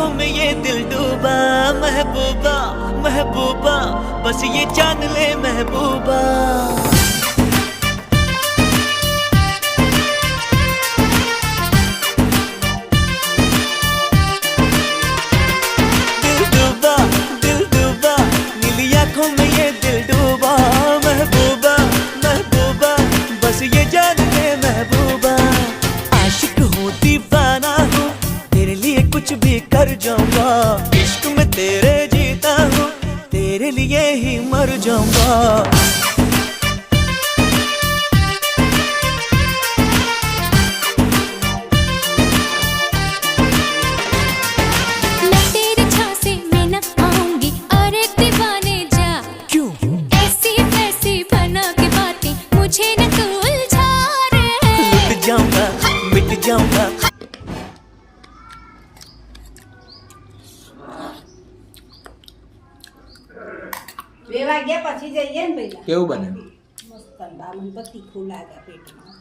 आंखों में ये दिल डूबा, महबूबा महबूबा बस ये जान ले महबूबा। दिल डूबा नीली आंखों में ये दिल डूबा, महबूबा महबूबा बस ये जान ले महबूबा। आशिक हूँ दीवाना हूँ, तेरे लिए कुछ भी कर जाऊंगा। इश्क में तेरे जीता हूँ, तेरे लिए ही मर जाऊंगा। मिट जाऊंगा। બે વાગ્યા પછી જઈએ ને પહેલા કેવું બને? મસ્ત બામણ પતિ ખુલાગા પેટમાં